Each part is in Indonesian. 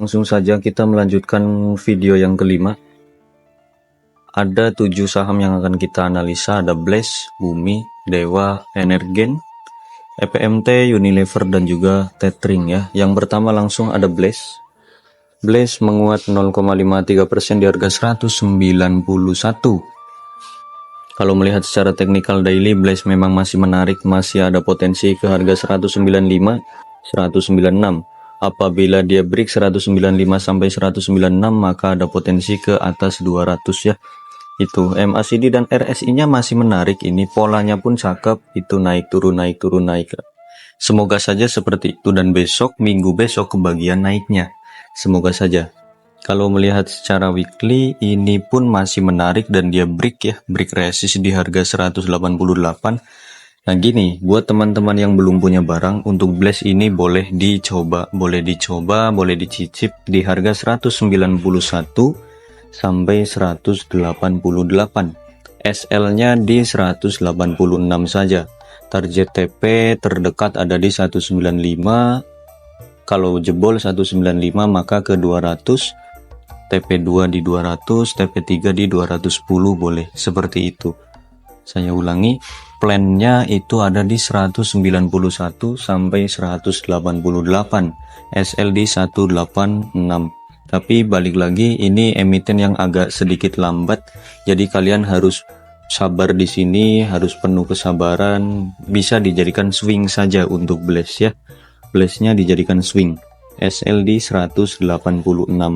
Langsung saja kita melanjutkan video yang kelima. Ada 7 saham yang akan kita analisa, ada Blast, Bumi, Dewa, Energen, EPMT, Unilever, dan juga Tetring ya. Yang pertama langsung ada Blast. Blast menguat 0,53% di harga 191. Kalau melihat secara teknikal daily, Blast memang masih menarik, masih ada potensi ke harga 195, 196. Apabila dia break 195 sampai 196, maka ada potensi ke atas 200 ya. Itu MACD dan RSI-nya masih menarik, ini polanya pun cakep, itu naik turun naik turun naik. Semoga saja seperti itu dan besok minggu besok kebagian naiknya. Semoga saja. Kalau melihat secara weekly, ini pun masih menarik dan dia break ya, break resist di harga 188. Nah gini, buat teman-teman yang belum punya barang, untuk Blast ini boleh dicoba, boleh dicicip di harga 191 sampai 188. SL-nya di 186 saja. Target TP terdekat ada di 195. Kalau jebol 195 maka ke 200. TP2 di 200, TP3 di 210 boleh, seperti itu. Saya ulangi, plannya itu ada di 191 sampai 188, SL di 186. Tapi balik lagi, ini emiten yang agak sedikit lambat, jadi kalian harus sabar di sini, harus penuh kesabaran. Bisa dijadikan swing saja untuk Blast ya. Blast-nya dijadikan swing. SL di 186,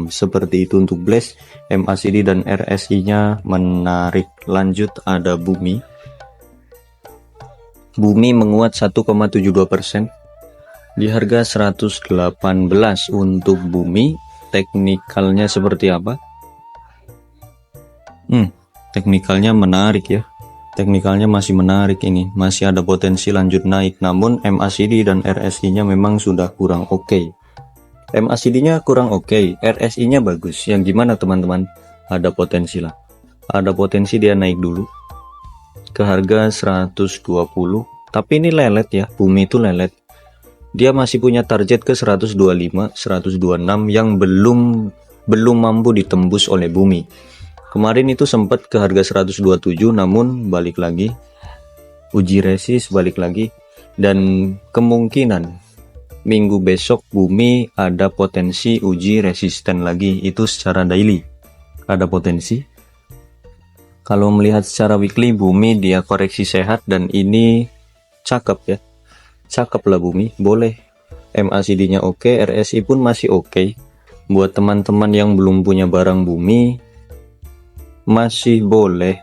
seperti itu untuk Blast. MACD dan RSI-nya menarik. Lanjut ada Bumi. Bumi menguat 1,72% di harga 118 untuk Bumi. Teknikalnya seperti apa? Teknikalnya menarik ya. Teknikalnya masih menarik ini, masih ada potensi lanjut naik. Namun MACD dan RSI-nya memang sudah kurang oke. MACD-nya kurang oke, RSI-nya bagus. Yang gimana teman-teman? Ada potensi lah. Ada potensi dia naik dulu ke harga 120. Tapi ini lelet ya, Bumi itu lelet. Dia masih punya target ke 125, 126 yang belum mampu ditembus oleh Bumi. Kemarin itu sempat ke harga 127, namun balik lagi, uji resist balik lagi, dan kemungkinan minggu besok Bumi ada potensi uji resisten lagi, itu secara daily ada potensi. Kalau melihat secara weekly, Bumi dia koreksi sehat dan ini cakep ya, cakep lah Bumi, boleh. MACD-nya oke, RSI pun masih oke. Buat teman-teman yang belum punya barang Bumi, masih boleh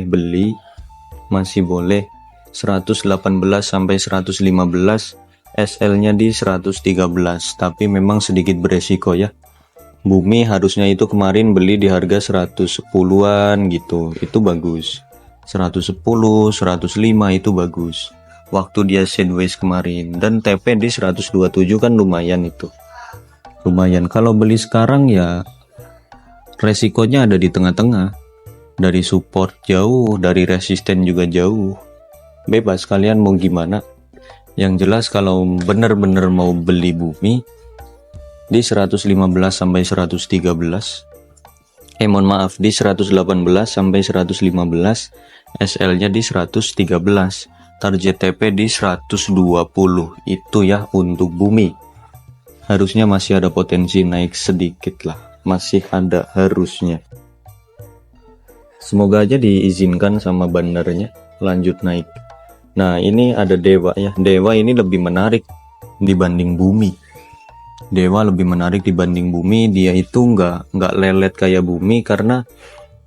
beli, masih boleh. 118 sampai 115, SL-nya di 113, tapi memang sedikit beresiko ya. Bumi harusnya itu kemarin beli di harga 110-an gitu, itu bagus. 110, 105 itu bagus waktu dia sideways kemarin, dan TP di 127 kan lumayan itu. Lumayan. Kalau beli sekarang ya resikonya ada di tengah-tengah. Dari support jauh, dari resisten juga jauh. Bebas kalian mau gimana. Yang jelas kalau benar-benar mau beli Bumi di 115 sampai 113. Mohon maaf, di 118 sampai 115, SL-nya di 113. Target TP di 120. Itu ya untuk Bumi. Harusnya masih ada potensi naik sedikit lah. Masih ada harusnya. Semoga aja diizinkan sama bandarnya lanjut naik. Nah ini ada Dewa ya. Dewa ini lebih menarik dibanding Bumi. Dewa lebih menarik dibanding Bumi. Dia itu nggak lelet kayak Bumi karena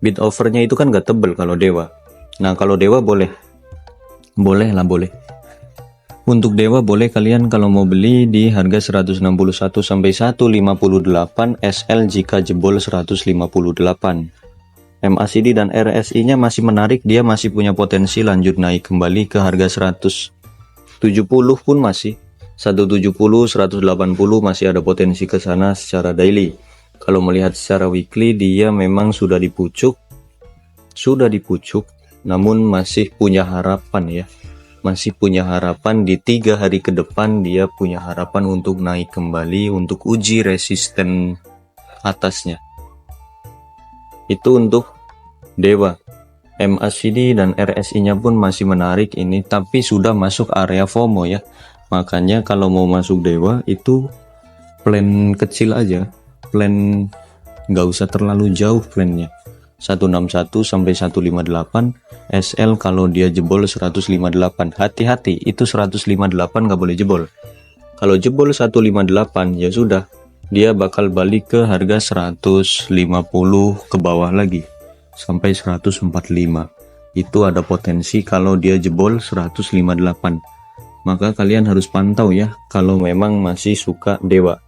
bid overnya itu kan nggak tebel kalau Dewa. Nah kalau Dewa boleh lah. Untuk Dewa boleh kalian kalau mau beli di harga 161 sampai 158, SL jika jebol 158. MACD dan RSI-nya masih menarik, dia masih punya potensi lanjut naik kembali ke harga 170 pun masih. 170, 180 masih ada potensi ke sana secara daily. Kalau melihat secara weekly, dia memang sudah dipucuk, namun masih punya harapan ya. masih punya harapan di 3 hari ke depan, dia punya harapan untuk naik kembali untuk uji resisten atasnya. Itu untuk Dewa. MACD dan RSI nya pun masih menarik ini, tapi sudah masuk area FOMO ya. Makanya kalau mau masuk Dewa itu plan kecil aja, plan nggak usah terlalu jauh plannya. 161 sampai 158, SL kalau dia jebol 158. Hati-hati, itu 158 nggak boleh jebol. Kalau jebol 158 ya sudah, dia bakal balik ke harga 150 ke bawah lagi sampai 145. Itu ada potensi kalau dia jebol 158. Maka kalian harus pantau ya kalau memang masih suka Dewa.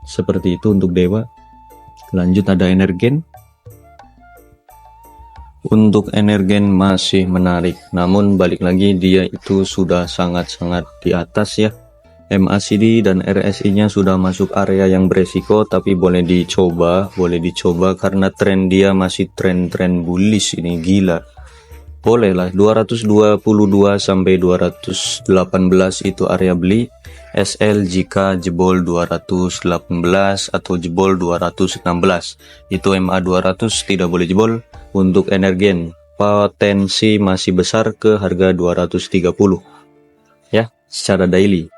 Seperti itu untuk Dewa. Lanjut ada Energen. Untuk Energen masih menarik, namun balik lagi dia itu sudah sangat-sangat di atas ya. MACD dan RSI nya sudah masuk area yang beresiko, tapi boleh dicoba karena tren dia masih tren bullish ini, gila. Boleh lah, 222 sampai 218 itu area beli. SL jika jebol 218 atau jebol 216, itu MA 200 tidak boleh jebol. Untuk Energen potensi masih besar ke harga 230 ya secara daily.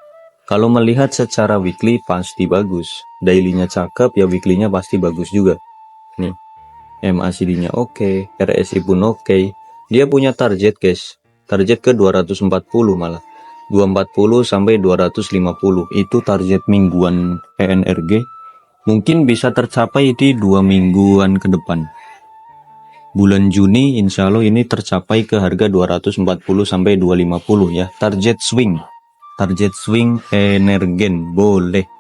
Kalau melihat secara weekly pasti bagus, dailynya cakep ya, weekly-nya pasti bagus juga. Nih MACD-nya oke, RSI pun oke. Dia punya target guys, target ke 240 malah 240 sampai 250 itu target mingguan ENRG. Mungkin bisa tercapai di 2 mingguan ke depan. Bulan Juni insya Allah ini tercapai ke harga 240 sampai 250 ya. Target swing Energen boleh.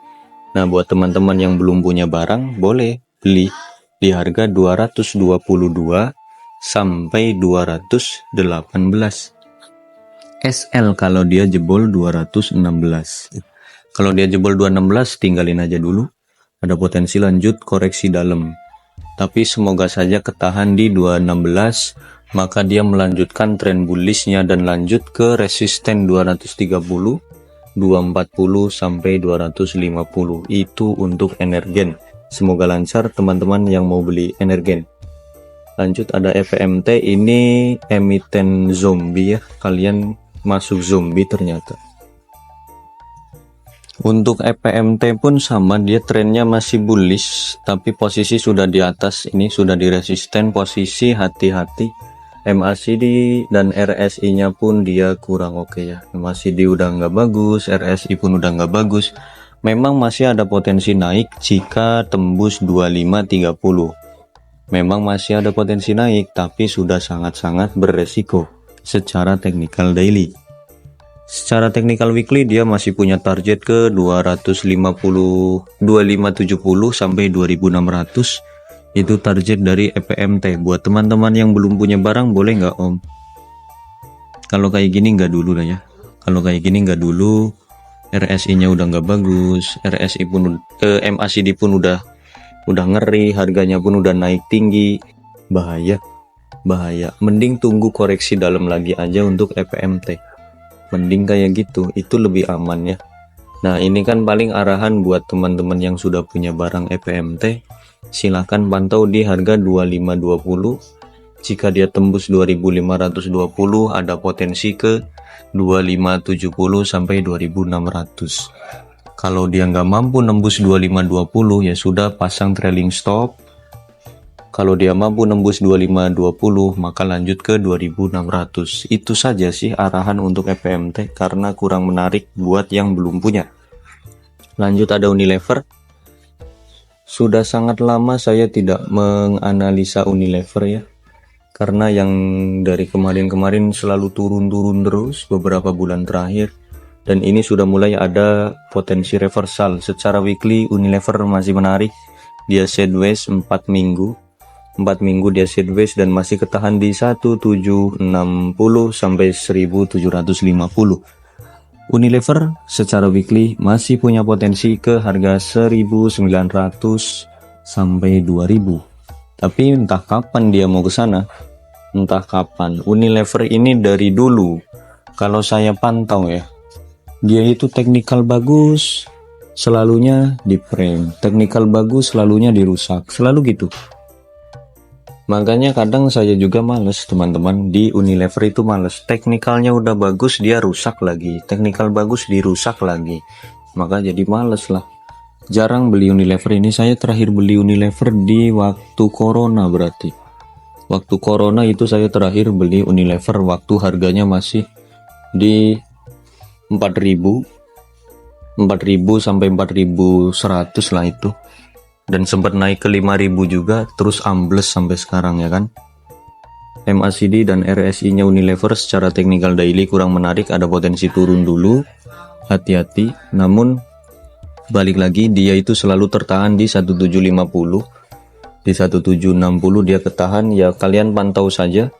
Nah buat teman-teman yang belum punya barang boleh beli di harga 222 sampai 218. SL kalau dia jebol 216. Kalau dia jebol 216 tinggalin aja dulu. Ada potensi lanjut koreksi dalam. Tapi semoga saja ketahan di 216, maka dia melanjutkan tren bullishnya dan lanjut ke resisten 230, 240 sampai 250. Itu untuk Energen. Semoga lancar teman-teman yang mau beli Energen. Lanjut ada FMT, ini emiten zombie ya, kalian masuk zombie ternyata. Untuk EPMT pun sama, dia trennya masih bullish tapi posisi sudah di atas, ini sudah di resisten posisi, hati-hati. MACD dan RSI nya pun dia kurang oke ya. MACD udah nggak bagus, RSI pun udah nggak bagus. Memang masih ada potensi naik jika tembus 2530. Memang masih ada potensi naik tapi sudah sangat-sangat beresiko secara technical daily. Secara technical weekly dia masih punya target ke 2570 sampai 2600. Itu target dari EPMT. Buat teman-teman yang belum punya barang boleh nggak om? Kalau kayak gini nggak dulu lah ya. Kalau kayak gini nggak dulu. RSI nya udah nggak bagus, RSI pun MACD pun udah ngeri, harganya pun udah naik tinggi. Bahaya. Mending tunggu koreksi dalam lagi aja untuk EPMT. Mending kayak gitu, itu lebih aman ya. Nah ini kan paling arahan buat teman-teman yang sudah punya barang EPMT, silahkan pantau di harga 2520. Jika dia tembus 2520 ada potensi ke 2570 sampai 2600. Kalau dia nggak mampu nembus 2520 ya sudah pasang trailing stop. Kalau dia mampu nembus 2520 maka lanjut ke 2600. Itu saja sih arahan untuk EPMT karena kurang menarik buat yang belum punya. Lanjut ada Unilever. Sudah sangat lama saya tidak menganalisa Unilever ya. Karena yang dari kemarin-kemarin selalu turun-turun terus beberapa bulan terakhir. Dan ini sudah mulai ada potensi reversal. Secara weekly Unilever masih menarik. Dia sideways 4 minggu. 4 minggu dia sideways dan masih ketahan di 1760 sampai 1750. Unilever secara weekly masih punya potensi ke harga 1900 sampai 2000. Tapi entah kapan dia mau ke sana. Entah kapan. Unilever ini dari dulu kalau saya pantau ya, dia itu teknikal bagus, selalunya di frame, teknikal bagus, selalunya dirusak, selalu gitu. Makanya kadang saya juga males teman-teman, di Unilever itu males, teknikalnya udah bagus dia rusak lagi, teknikal bagus dirusak lagi, maka jadi males lah. Jarang beli Unilever ini. Saya terakhir beli Unilever di waktu corona, berarti waktu corona itu saya terakhir beli Unilever waktu harganya masih di 4.000 sampai 4.100 lah itu, dan sempat naik ke 5.000 juga, terus ambles sampai sekarang ya kan. MACD dan RSI nya Unilever secara teknikal daily kurang menarik, ada potensi turun dulu, hati-hati. Namun balik lagi, dia itu selalu tertahan di 1750, di 1760 dia ketahan ya, kalian pantau saja.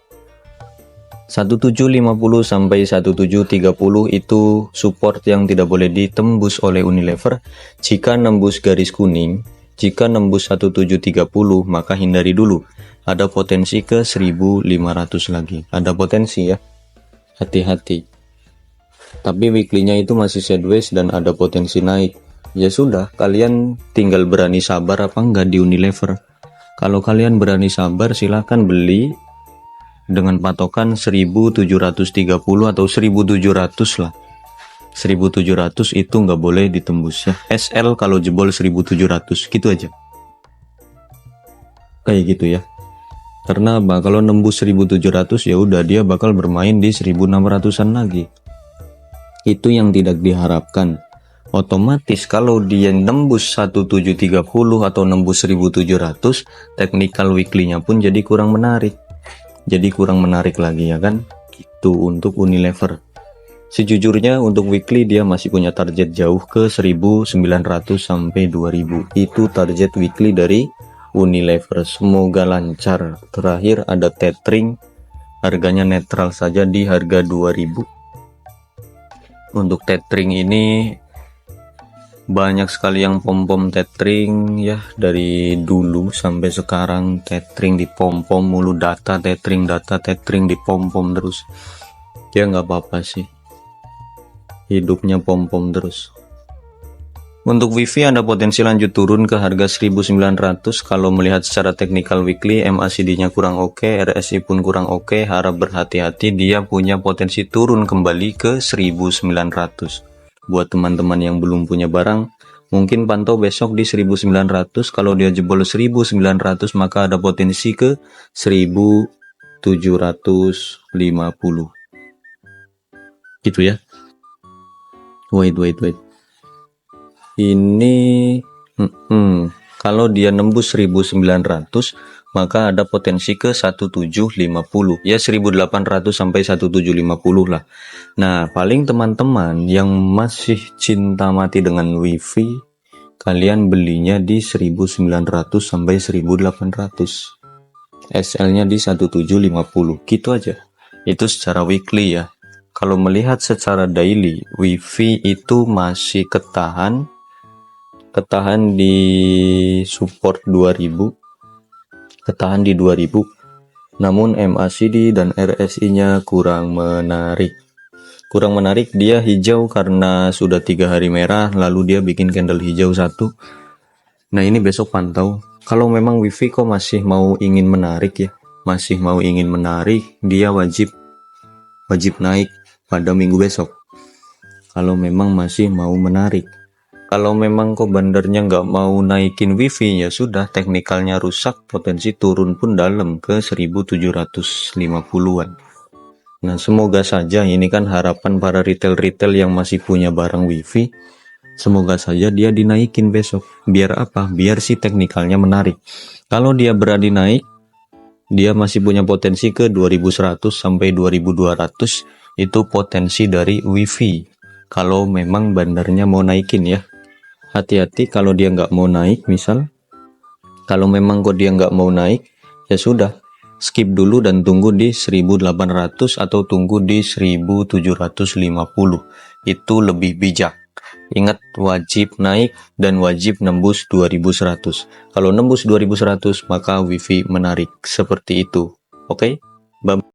1750 sampai 1730 itu support yang tidak boleh ditembus oleh Unilever. Jika nembus garis kuning, jika nembus 1730, maka hindari dulu. Ada potensi ke 1500 lagi, ada potensi ya, hati-hati. Tapi weekly-nya itu masih sideways dan ada potensi naik. Ya sudah, kalian tinggal berani sabar apa enggak di Unilever. Kalau kalian berani sabar, silahkan beli dengan patokan 1730 atau 1700 lah. 1700 itu nggak boleh ditembus ya. SL kalau jebol 1700, gitu aja. Kayak gitu ya. Karena kalau nembus 1700 ya udah, dia bakal bermain di 1600-an lagi. Itu yang tidak diharapkan. Otomatis kalau dia nembus 1730 atau nembus 1700, technical weekly-nya pun jadi kurang menarik. Jadi kurang menarik lagi ya kan. Itu untuk Unilever. Sejujurnya untuk weekly dia masih punya target jauh ke 1900 sampai 2000. Itu target weekly dari Unilever. Semoga lancar. Terakhir ada tethering, harganya netral saja di harga 2000. Untuk tethering ini banyak sekali yang pom-pom tethering ya, dari dulu sampai sekarang tethering di pom-pom mulu, data tethering di pom-pom terus. Ya nggak apa-apa sih, hidupnya pom-pom terus. Untuk Wifi ada potensi lanjut turun ke harga 1900 kalau melihat secara teknikal weekly. MACD-nya kurang oke, RSI pun kurang oke, harap berhati-hati, dia punya potensi turun kembali ke 1900. Buat teman-teman yang belum punya barang, mungkin pantau besok di 1900. Kalau dia jebol 1900, maka ada potensi ke 1750. Gitu ya. Wait. Ini kalau dia nembus 1900, maka ada potensi ke 1750 ya, 1800 sampai 1750 lah. Nah, paling teman-teman yang masih cinta mati dengan Wifi, kalian belinya di 1900 sampai 1800, SL-nya di 1750, gitu aja. Itu secara weekly ya. Kalau melihat secara daily, Wifi itu masih ketahan di support 2000, ketahan di 2000. Namun MACD dan RSI-nya kurang menarik. Dia hijau karena sudah 3 hari merah, lalu dia bikin candle hijau satu. Nah, ini besok pantau. Kalau memang Wifi kok masih mau ingin menarik ya, dia wajib naik pada minggu besok. Kalau memang masih mau menarik. Kalau memang kok bandarnya nggak mau naikin Wifi, ya sudah, teknikalnya rusak, potensi turun pun dalam ke 1750-an. Nah, semoga saja, ini kan harapan para retail yang masih punya barang Wifi, semoga saja dia dinaikin besok. Biar apa? Biar si teknikalnya menarik. Kalau dia berani naik, dia masih punya potensi ke 2100 sampai 2200, itu potensi dari Wifi. Kalau memang bandarnya mau naikin ya. Hati-hati kalau dia nggak mau naik, kalau memang kok dia nggak mau naik, ya sudah, skip dulu dan tunggu di 1800 atau tunggu di 1750. Itu lebih bijak. Ingat, wajib naik dan wajib nembus 2100. Kalau nembus 2100, maka Wifi menarik. Seperti itu. Oke? Bye.